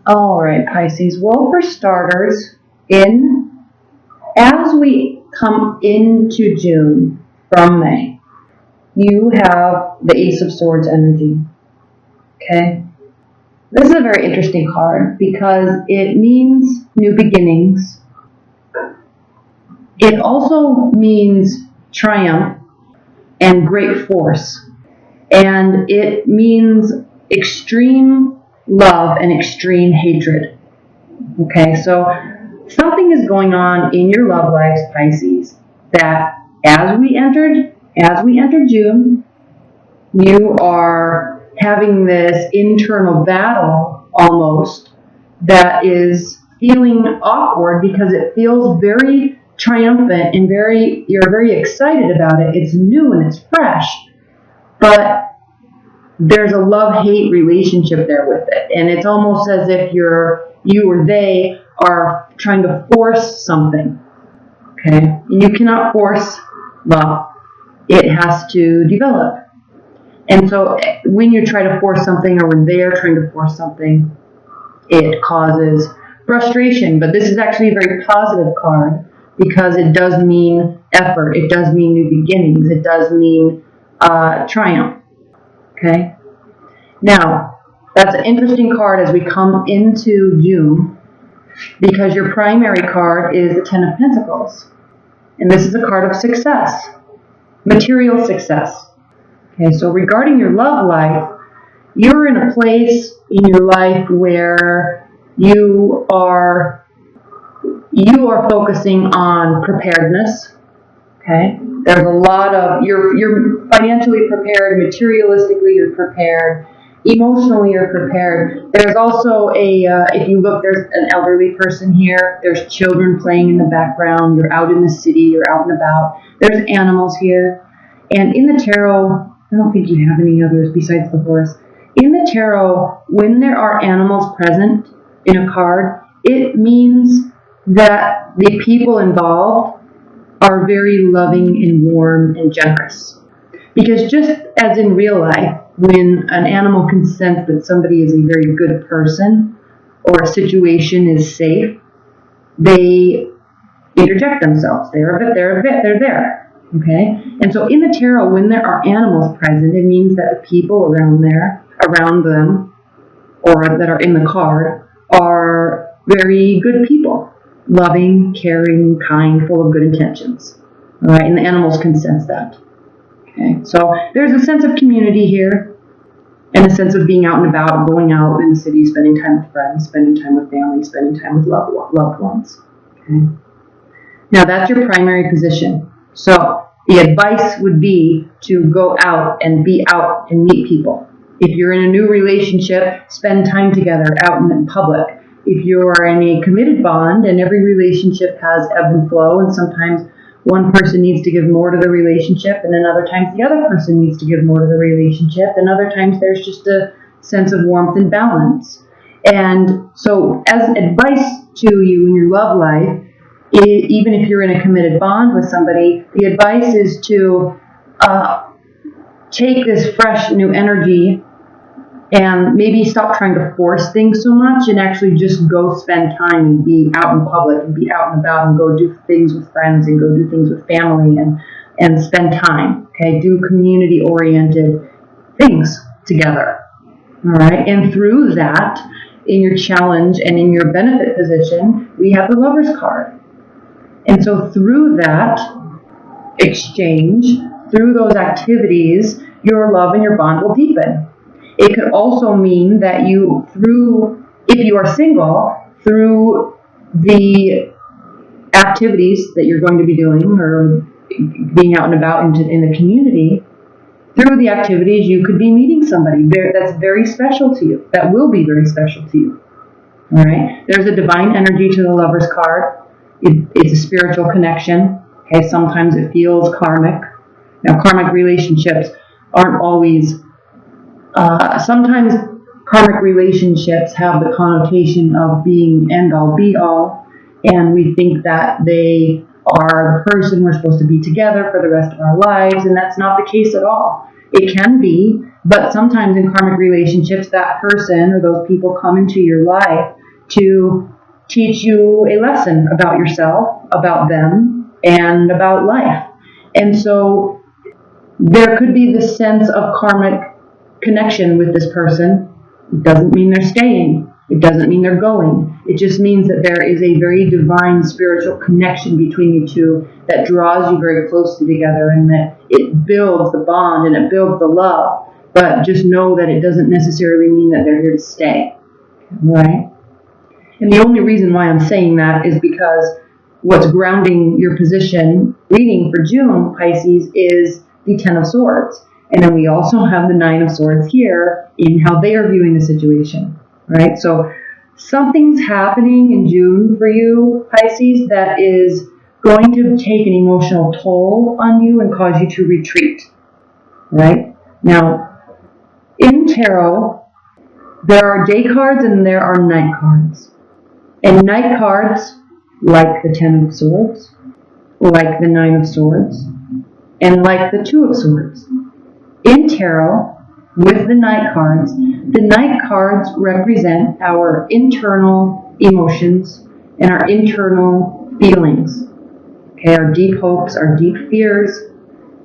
All right, Pisces. Well, for starters, as we come into June from May, you have the Ace of Swords energy. Okay? This is a very interesting card because it means new beginnings. It also means triumph and great force. And it means extreme love and extreme hatred. Okay, so something is going on in your love lives, Pisces, that as we entered June, you are having this internal battle almost that is feeling awkward because it feels very triumphant and you're very excited about it. It's new and it's fresh, but there's a love-hate relationship there with it. And it's almost as if you or they are trying to force something. Okay? And you cannot force love. It has to develop. And so when you try to force something or when they are trying to force something, it causes frustration. But this is actually a very positive card because it does mean effort. It does mean new beginnings. It does mean triumph. Okay? Now, that's an interesting card as we come into June because your primary card is the Ten of Pentacles. And this is a card of success, material success. Okay, so regarding your love life, you're in a place in your life where you are focusing on preparedness. Okay, there's a lot of you're financially prepared, materialistically you're prepared, emotionally you're prepared. There's also if you look, there's an elderly person here. There's children playing in the background. You're out in the city. You're out and about. There's animals here, and in the tarot, I don't think you have any others besides the horse. In the tarot, when there are animals present in a card, it means that the people involved are very loving and warm and generous. Because just as in real life, when an animal can sense that somebody is a very good person or a situation is safe, they interject themselves. They're there. Okay? And so in the tarot, when there are animals present, it means that the people around them, or that are in the card, are very good people. Loving, caring, kind, full of good intentions. All right? And the animals can sense that. Okay? So there's a sense of community here, and a sense of being out and about, going out in the city, spending time with friends, spending time with family, spending time with loved ones. Okay? Now that's your primary position. So the advice would be to go out and be out and meet people. If you're in a new relationship, spend time together out in public. If you are in a committed bond, and every relationship has ebb and flow, and sometimes one person needs to give more to the relationship, and then other times the other person needs to give more to the relationship, and other times there's just a sense of warmth and balance. And so as advice to you in your love life, even if you're in a committed bond with somebody, the advice is to take this fresh new energy and maybe stop trying to force things so much and actually just go spend time and be out in public and be out and about and go do things with friends and go do things with family and spend time. Okay, do community-oriented things together. All right, and through that, in your challenge and in your benefit position, we have the Lover's card. And so through that exchange, through those activities, your love and your bond will deepen. It could also mean that if you are single, through the activities that you're going to be doing or being out and about in the community, through the activities you could be meeting somebody that's very special to you, that will be very special to you. All right? There's a divine energy to the Lover's card. It's a spiritual connection. Okay, sometimes it feels karmic. Now, karmic relationships aren't always. Sometimes karmic relationships have the connotation of being end-all, be-all, and we think that they are the person we're supposed to be together for the rest of our lives, and that's not the case at all. It can be But sometimes in karmic relationships, that person or those people come into your life to teach you a lesson about yourself, about them, and about life. And so there could be this sense of karmic connection with this person. It doesn't mean they're staying. It doesn't mean they're going. It just means that there is a very divine spiritual connection between you two that draws you very closely together, and that it builds the bond and it builds the love. But just know that it doesn't necessarily mean that they're here to stay, right? And the only reason why I'm saying that is because what's grounding your position reading for June, Pisces, is the Ten of Swords. And then we also have the Nine of Swords here in how they are viewing the situation, right? So something's happening in June for you, Pisces, that is going to take an emotional toll on you and cause you to retreat, right? Now, in tarot, there are day cards and there are night cards. And night cards, like the Ten of Swords, like the Nine of Swords, and like the Two of Swords. In tarot, with the night cards represent our internal emotions and our internal feelings. Okay, our deep hopes, our deep fears,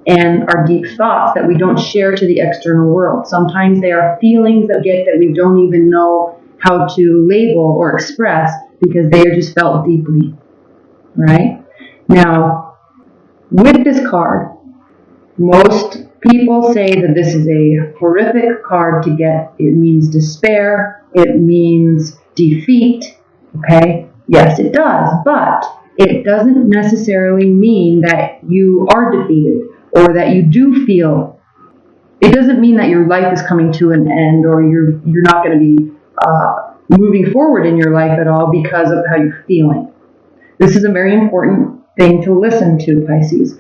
and our deep thoughts that we don't share to the external world. Sometimes they are feelings that we don't even know how to label or express because they are just felt deeply, right? Now, with this card, most people say that this is a horrific card to get. It means despair. It means defeat. Okay? Yes, it does. But it doesn't necessarily mean that you are defeated or that you do feel. It doesn't mean that your life is coming to an end or you're not going to be moving forward in your life at all because of how you're feeling. This is a very important thing to listen to, Pisces.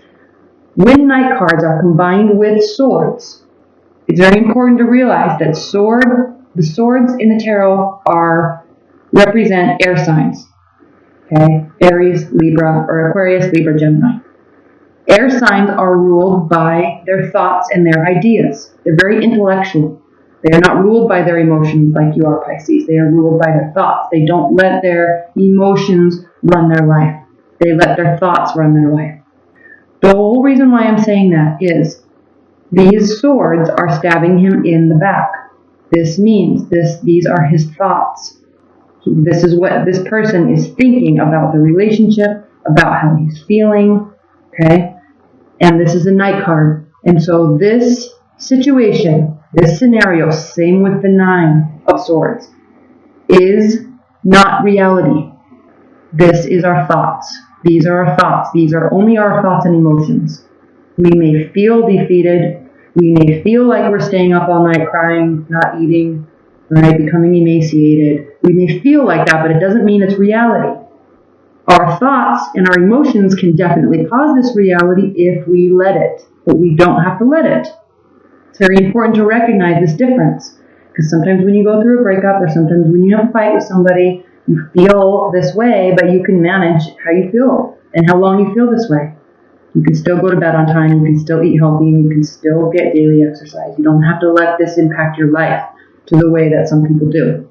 When night cards are combined with swords, it's very important to realize that the swords in the tarot represent air signs. Okay? Aries, Libra, or Aquarius, Libra, Gemini. Air signs are ruled by their thoughts and their ideas. They're very intellectual. They are not ruled by their emotions like you are, Pisces. They are ruled by their thoughts. They don't let their emotions run their life. They let their thoughts run their life. The whole reason why I'm saying that is these swords are stabbing him in the back. This means these are his thoughts. This is what this person is thinking about the relationship, about how he's feeling, okay? And this is a night card. And so this situation, this scenario, same with the Nine of Swords, is not reality. This is our thoughts. These are our thoughts. These are only our thoughts and emotions. We may feel defeated. We may feel like we're staying up all night crying, not eating, right, becoming emaciated. We may feel like that, but it doesn't mean it's reality. Our thoughts and our emotions can definitely cause this reality if we let it, but we don't have to let it. It's very important to recognize this difference, because sometimes when you go through a breakup or sometimes when you have a fight with somebody, you feel this way, but you can manage how you feel and how long you feel this way. You can still go to bed on time, you can still eat healthy, and you can still get daily exercise. You don't have to let this impact your life to the way that some people do.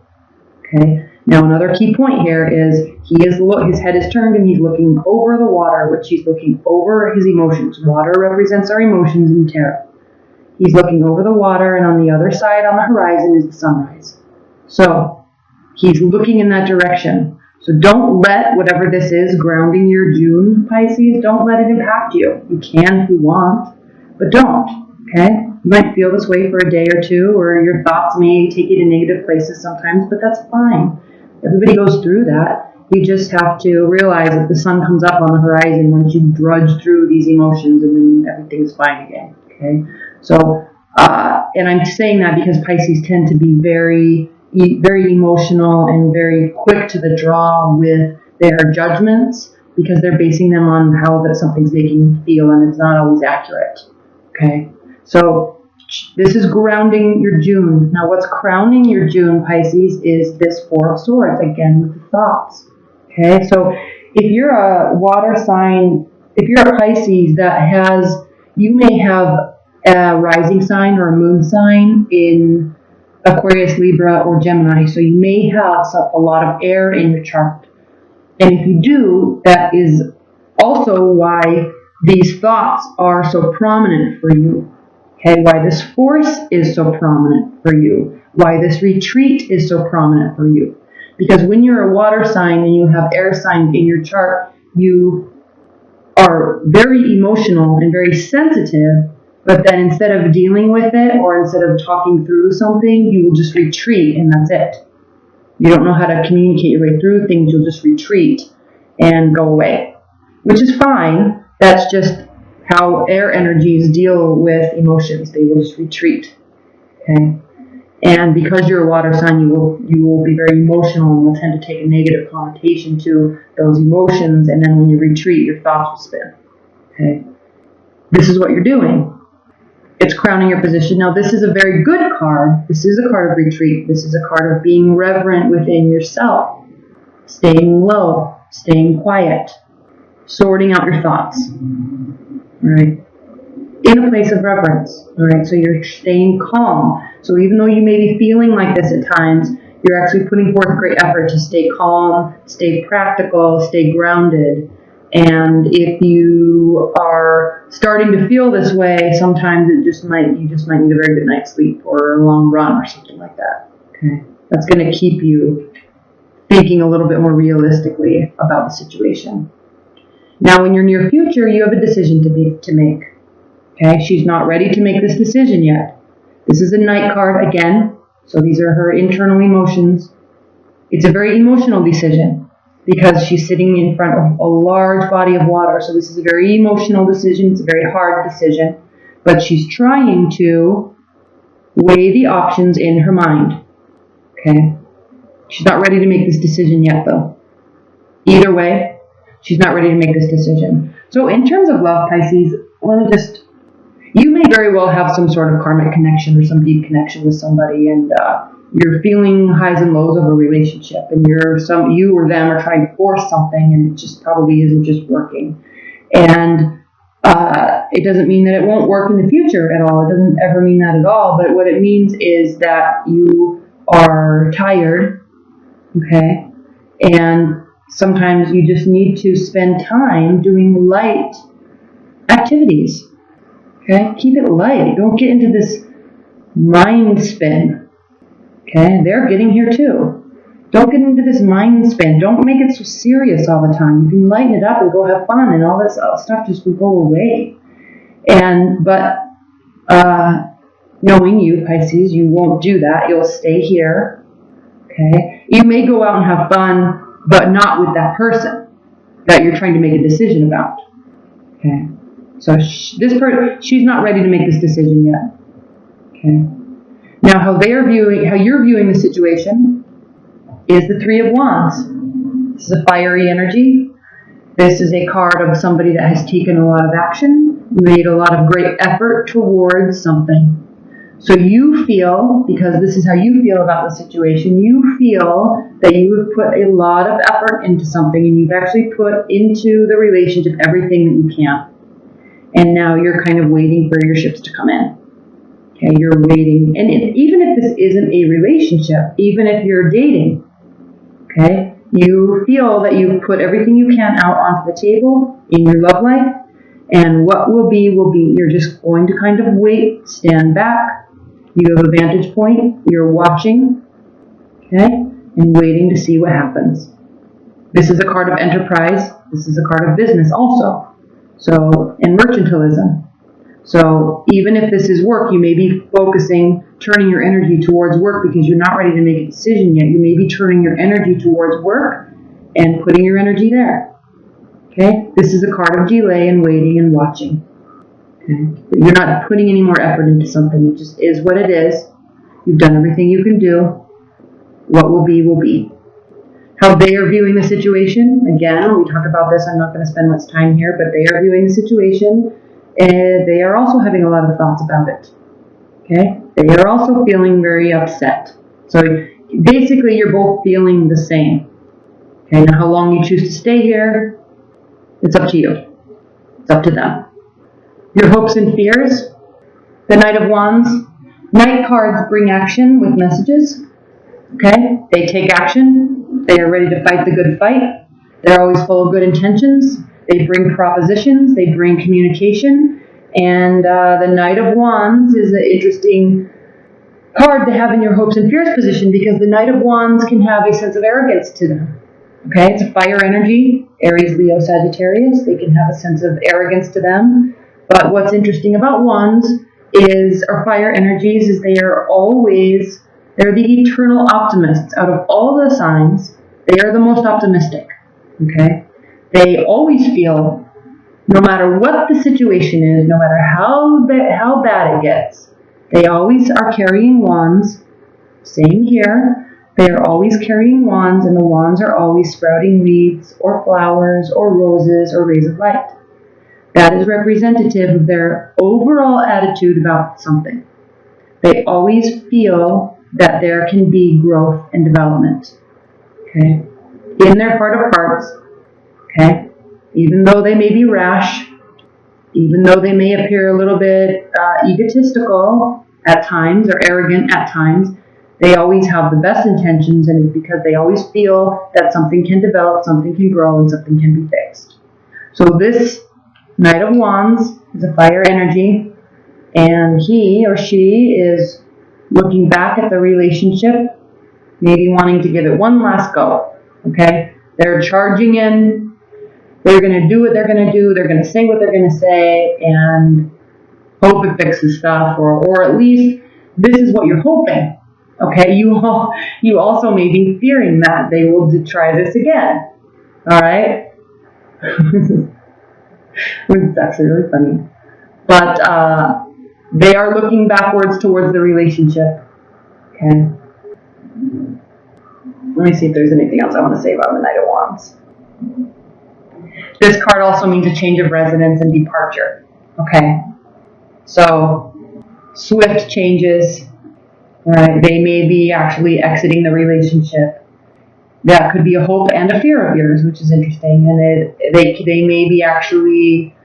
Okay? Now, another key point here is his head is turned and he's looking over the water, which he's looking over his emotions. Water represents our emotions in tarot. He's looking over the water, and on the other side, on the horizon, is the sunrise. So, he's looking in that direction. So don't let whatever this is grounding your June, Pisces, don't let it impact you. You can if you want, but don't, okay? You might feel this way for a day or two, or your thoughts may take you to negative places sometimes, but that's fine. Everybody goes through that. You just have to realize that the sun comes up on the horizon once you drudge through these emotions, and then everything's fine again, okay? So, and I'm saying that because Pisces tend to be very emotional and very quick to the draw with their judgments because they're basing them on how that something's making them feel, and it's not always accurate. Okay, so this is grounding your June. Now, what's crowning your June, Pisces, is this Four of Swords, again with the thoughts. Okay, so if you're a water sign, if you're a Pisces you may have a rising sign or a moon sign in Aquarius, Libra, or Gemini. So you may have a lot of air in your chart. And if you do, that is also why these thoughts are so prominent for you. Okay, why this force is so prominent for you. Why this retreat is so prominent for you. Because when you're a water sign and you have air signs in your chart, you are very emotional and very sensitive, but then instead of dealing with it or instead of talking through something, you will just retreat and that's it. You don't know how to communicate your way through things, you'll just retreat and go away, which is fine. That's just how air energies deal with emotions. They will just retreat. Okay? And because you're a water sign, you will be very emotional and will tend to take a negative connotation to those emotions, and then when you retreat, your thoughts will spin. Okay? This is what you're doing. It's crowning your position. Now, this is a very good card. This is a card of retreat. This is a card of being reverent within yourself, staying low, staying quiet, sorting out your thoughts. All right? In a place of reverence. All right? So you're staying calm. So even though you may be feeling like this at times, you're actually putting forth great effort to stay calm, stay practical, stay grounded. And if you are starting to feel this way, sometimes you just might need a very good night's sleep or a long run or something like that. Okay, that's going to keep you thinking a little bit more realistically about the situation. Now, in your near future, you have a decision to make. Okay, she's not ready to make this decision yet. This is a Knight card again, so these are her internal emotions. It's a very emotional decision, because she's sitting in front of a large body of water. So this is a very emotional decision. It's a very hard decision. But she's trying to weigh the options in her mind. Okay? She's not ready to make this decision yet, though. Either way, she's not ready to make this decision. So in terms of love, Pisces, you may very well have some sort of karmic connection or some deep connection with somebody, and you're feeling highs and lows of a relationship, and you or them are trying to force something, and it just probably isn't just working. And it doesn't mean that it won't work in the future at all. It doesn't ever mean that at all. But what it means is that you are tired, okay? And sometimes you just need to spend time doing light activities, okay? Keep it light. Don't get into this mind spin. Okay, they're getting here too. Don't get into this mind spin. Don't make it so serious all the time. You can lighten it up and go have fun, and all this stuff just will go away. But knowing you, Pisces, you won't do that. You'll stay here. Okay, you may go out and have fun, but not with that person that you're trying to make a decision about. Okay, so she's not ready to make this decision yet. Okay. Now, how you're viewing the situation is the Three of Wands. This is a fiery energy. This is a card of somebody that has taken a lot of action, made a lot of great effort towards something. So you feel, because this is how you feel about the situation, you feel that you have put a lot of effort into something, and you've actually put into the relationship everything that you can. And now you're kind of waiting for your ships to come in. Okay, you're waiting. And even if this isn't a relationship, even if you're dating, okay, you feel that you've put everything you can out onto the table in your love life, and what will be, will be. You're just going to kind of wait, stand back. You have a vantage point. You're watching, okay, and waiting to see what happens. This is a card of enterprise. This is a card of business also. So, and mercantilism. So even if this is work, you may be turning your energy towards work because you're not ready to make a decision yet. You may be turning your energy towards work and putting your energy there. Okay? This is a card of delay and waiting and watching. Okay? But you're not putting any more effort into something. It just is what it is. You've done everything you can do. What will be, will be. How they are viewing the situation, again, we talked about this. I'm not going to spend much time here, but they are viewing the situation. And they are also having a lot of thoughts about it. Okay? They are also feeling very upset. So basically, you're both feeling the same. Okay? Now, how long you choose to stay here, it's up to you. It's up to them. Your hopes and fears, The Knight of Wands. Knight cards bring action with messages. Okay? They take action. They are ready to fight the good fight. They're always full of good intentions. They bring propositions. They bring communication. And the Knight of Wands is an interesting card to have in your hopes and fears position, because the Knight of Wands can have a sense of arrogance to them. Okay? It's a fire energy. Aries, Leo, Sagittarius. They can have a sense of arrogance to them. But what's interesting about Wands is, or fire energies, is they're the eternal optimists. Out of all the signs, they are the most optimistic. Okay? They always feel, no matter what the situation is, no matter how bad it gets, they always are carrying wands. Same here. They are always carrying wands, and the wands are always sprouting leaves or flowers or roses or rays of light. That is representative of their overall attitude about something. They always feel that there can be growth and development. Okay? In their heart of hearts. Okay? Even though they may be rash, even though they may appear a little bit egotistical at times or arrogant at times, they always have the best intentions, and it's because they always feel that something can develop, something can grow, and something can be fixed. So this Knight of Wands is a fire energy, and he or she is looking back at the relationship, maybe wanting to give it one last go. Okay? They're charging in. They're going to do what they're going to do. They're going to say what they're going to say, and hope it fixes stuff, or at least this is what you're hoping. Okay, you also may be fearing that they will try this again. All right, it's actually really funny, but they are looking backwards towards the relationship. Okay, let me see if there's anything else I want to say about the Knight of Wands. This card also means a change of residence and departure. Okay, so swift changes. Right? They may be actually exiting the relationship. That could be a hope and a fear of yours, which is interesting. And they may be actually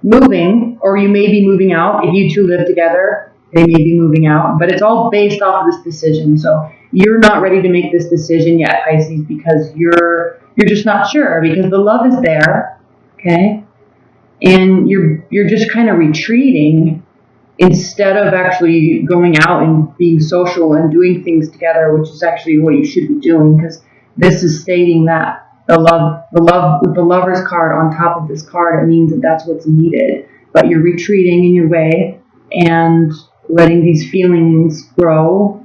moving, or you may be moving out. If you two live together, they may be moving out. But it's all based off of this decision. So you're not ready to make this decision yet, Pisces, because you're just not sure, because the love is there, okay? And you're just kind of retreating instead of actually going out and being social and doing things together, which is actually what you should be doing, because this is stating that the love with the Lover's card on top of this card, it means that that's what's needed. But you're retreating in your way and letting these feelings grow,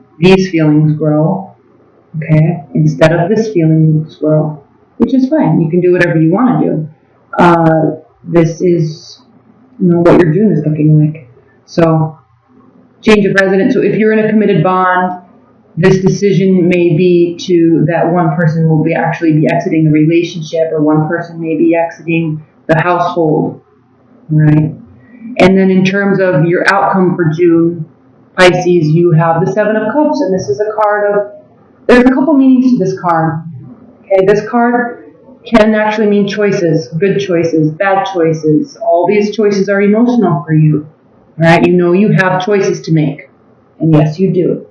okay, instead of this feelings grow, which is fine. You can do whatever you want to do. This is, what your June is looking like. So, change of residence. So if you're in a committed bond, this decision may be that one person will actually be exiting the relationship, or one person may be exiting the household, right? And then in terms of your outcome for June, Pisces, you have the Seven of Cups, and this is a card of, there's a couple meanings to this card. Okay, this card can actually mean choices, good choices, bad choices. All these choices are emotional for you. Right? You have choices to make. And yes, you do.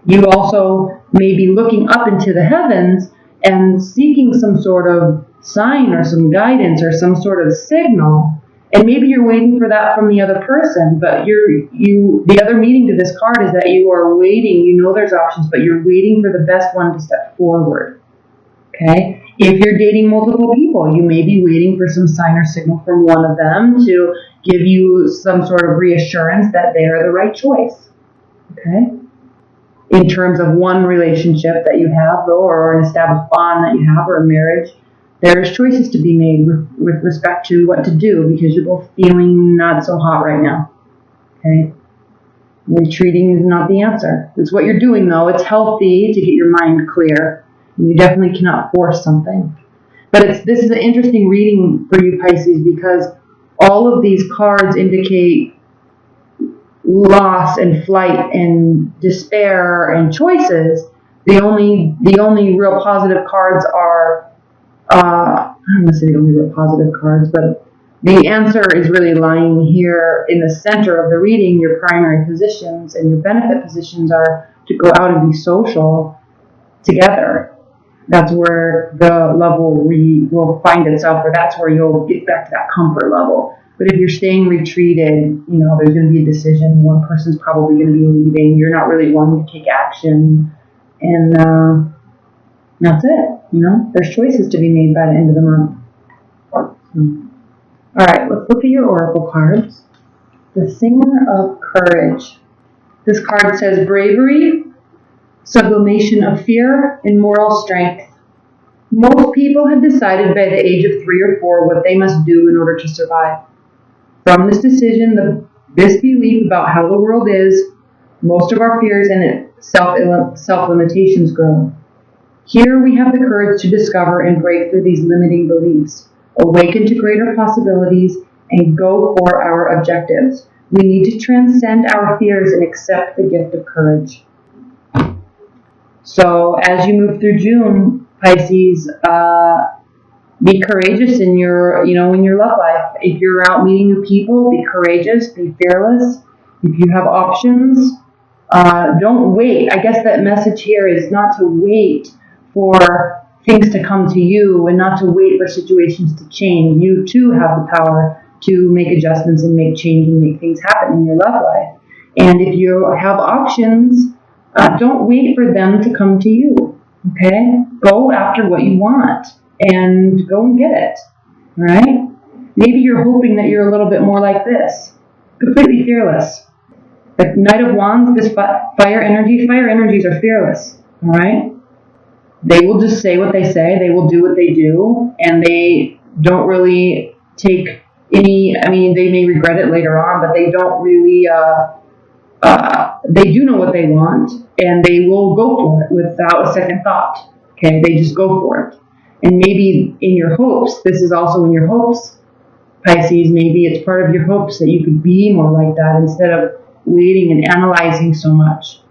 You also may be looking up into the heavens and seeking some sort of sign or some guidance or some sort of signal. And maybe you're waiting for that from the other person, but the other meaning to this card is that you are waiting. There's options, but you're waiting for the best one to step forward. Okay? If you're dating multiple people, you may be waiting for some sign or signal from one of them to give you some sort of reassurance that they are the right choice. Okay? In terms of one relationship that you have, though, or an established bond that you have, or a marriage, there's choices to be made with respect to what to do, because you're both feeling not so hot right now. Okay? Retreating is not the answer. It's what you're doing, though. It's healthy to get your mind clear. You definitely cannot force something. But this is an interesting reading for you, Pisces, because all of these cards indicate loss and flight and despair and choices. The only real positive cards are, I don't want to say the only real positive cards, but The answer is really lying here in the center of the reading. Your primary positions and your benefit positions are to go out and be social together. That's where the love will find itself, or that's where you'll get back to that comfort level. But if you're staying retreated, there's going to be a decision. One person's probably going to be leaving. You're not really wanting to take action. And that's it. There's choices to be made by the end of the month. All right, let's look at your oracle cards. The Singer of Courage. This card says bravery, sublimation of fear, and moral strength. Most people have decided by the age of 3 or 4 what they must do in order to survive. From this decision, this belief about how the world is, most of our fears and self-limitations grow. Here we have the courage to discover and break through these limiting beliefs, awaken to greater possibilities, and go for our objectives. We need to transcend our fears and accept the gift of courage. So as you move through June, Pisces, be courageous in your love life. If you're out meeting new people, be courageous, be fearless. If you have options, don't wait. I guess that message here is not to wait for things to come to you and not to wait for situations to change. You too have the power to make adjustments and make change and make things happen in your love life. And if you have options, don't wait for them to come to you. Okay? Go after what you want and go and get it. Right? Maybe you're hoping that you're a little bit more like this. Completely fearless. The Knight of Wands, this fire energies are fearless. All right? They will just say what they say. They will do what they do. And they don't really take any, they may regret it later on, but they don't really, they do know what they want, and they will go for it without a second thought. Okay, they just go for it. And maybe in your hopes, this is also in your hopes, Pisces, maybe it's part of your hopes that you could be more like that instead of waiting and analyzing so much.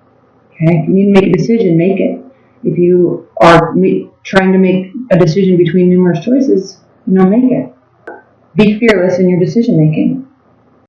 Okay, if you need to make a decision, make it. If you are trying to make a decision between numerous choices, make it. Be fearless in your decision making.